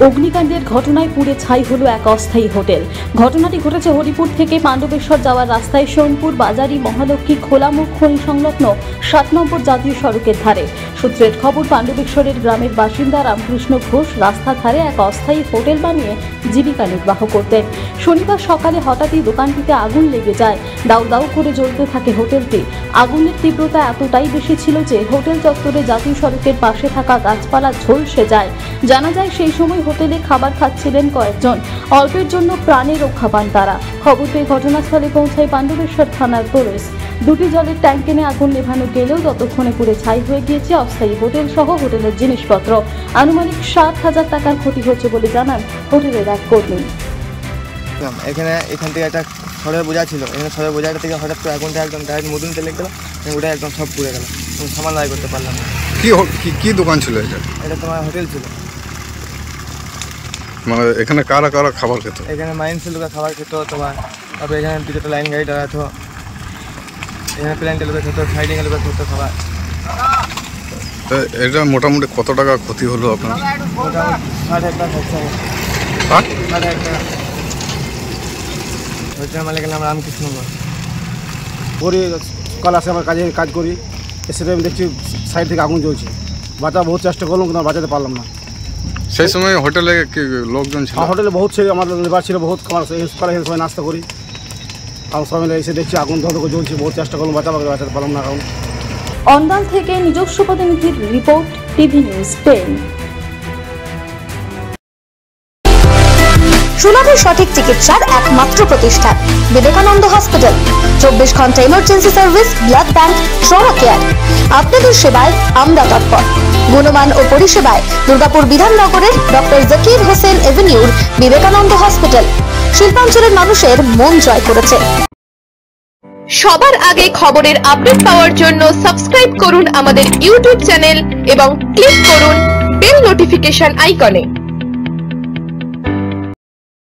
অগ্নিকাণ্ডের ঘটনায় পুড়ে ছাই হলো এক অস্থায়ী হোটেল। ঘটনাটি ঘটেছে হরিপুর থেকে পাণ্ডবেশ্বর যাওয়ার রাস্তায় সোমপুর বাজারি মহালক্ষ্মী খোলামুখ খনি সংলগ্ন ৭ নম্বর জাতীয় সড়কের ধারে। সূত্রের খবর, পাণ্ডবেশ্বরের গ্রামের বাসিন্দা রামকৃষ্ণ ঘোষ রাস্তার ধারে এক অস্থায়ী হোটেল বানিয়ে জীবিকা নির্বাহ করতেন। শনিবার সকালে হঠাৎই দোকানটিতে আগুন লেগে যায়। দাউ দাউ করে জ্বলতে থাকে হোটেলটি। আগুনের তীব্রতা এতটাই বেশি ছিল যে হোটেল চত্বরে জাতীয় সড়কের পাশে থাকা গাছপালা ঝলসে যায়। জানা যায় সেই সময় হোটেলে খাবার খাচ্ছিলেন কয়েকজন। অল্পের জন্য প্রাণে রক্ষা পান তারা। খবর পেয়ে ঘটনাস্থলে পৌঁছায় পাণ্ডবেশ্বর থানার পুলিশ। দুটি জলের ট্যাঙ্ক এনে আগুন নেভানো গেলেও ততক্ষণে পুড়ে ছাই হয়ে গিয়েছে অস্থায়ী হোটেল সহ হোটেলের জিনিসপত্র। আনুমানিক 60,000 টাকার ক্ষতি হচ্ছে বলে জানান হোটেলের এক কর্মী। এখান থেকে একটা সরের বোঝা ছিল, এখানে সরের বোঝাটা থেকে হঠাৎ করে আগুনটা একদম ডাইরেক্ট মধুন তেলে গেল, ওটা একদম সব পুড়ে গেল। সামান লাই করতে পারলাম না। কি দোকান ছিল এটা? এটা তোমার হোটেল ছিল। মানে এখানে কারা কারা খাবার খেত? এখানে মাইন্সের লোকের খাবার খেত তোমার, তারপরে এখানে দুটো লাইন গাড়ি দাঁড়াতো, এখানে প্ল্যান্টের লোকের খেত, সাইডিংয়ের লোকের খেত খাবার। এটা মোটামুটি কত টাকা ক্ষতি হলো আপনার? মোটামুটি 60,000 টাকা খরচা হয়েছে। 60,000 টাকা। হোটেলের মালিকের নাম রামকৃষ্ণ ঘোষ। করি সকাল আসে আমার কাজ করি, এসে আমি দেখছি সাইড থেকে আগুন জ্বলছে। বাঁচা বহুত চেষ্টা করলাম কিন্তু বাঁচাতে পারলাম না। সেই সময় হোটেলে কি লোকজন ছিল? হোটেলে বহুত ছিল, আমার লেবার ছিল বহুত। সকালে সবাই নাস্তা করি, আমার সবাই মিলে এসে দেখছি আগুন ধরে জ্বলছে। বহুত চেষ্টা করলাম বাঁচাতে পারলাম না। এখন অন্দাল থেকে নিজস্ব প্রতিনিধির রিপোর্ট, টিভি নিউজ 10। সুলভ সঠিক চিকিৎসার একমাত্র প্রতিষ্ঠান বিবেকানন্দ হসপিটাল। 24 ঘন্টা emergency service, blood bank, trauma care. আপনাদের সেবায় আমরা তৎপর। গুণমান ও পরিষেবায় দুর্গাপুর বিধাননগরের ডক্টর জাকির হোসেন এভিনিউর বিবেকানন্দ হসপিটাল শিল্পাঞ্চলের মানুষের মন জয় করেছে। সবার আগে খবরের আপডেট পাওয়ার জন্য সাবস্ক্রাইব করুন আমাদের ইউটিউব চ্যানেল এবং ক্লিক করুন বেল নোটিফিকেশন আইকনে।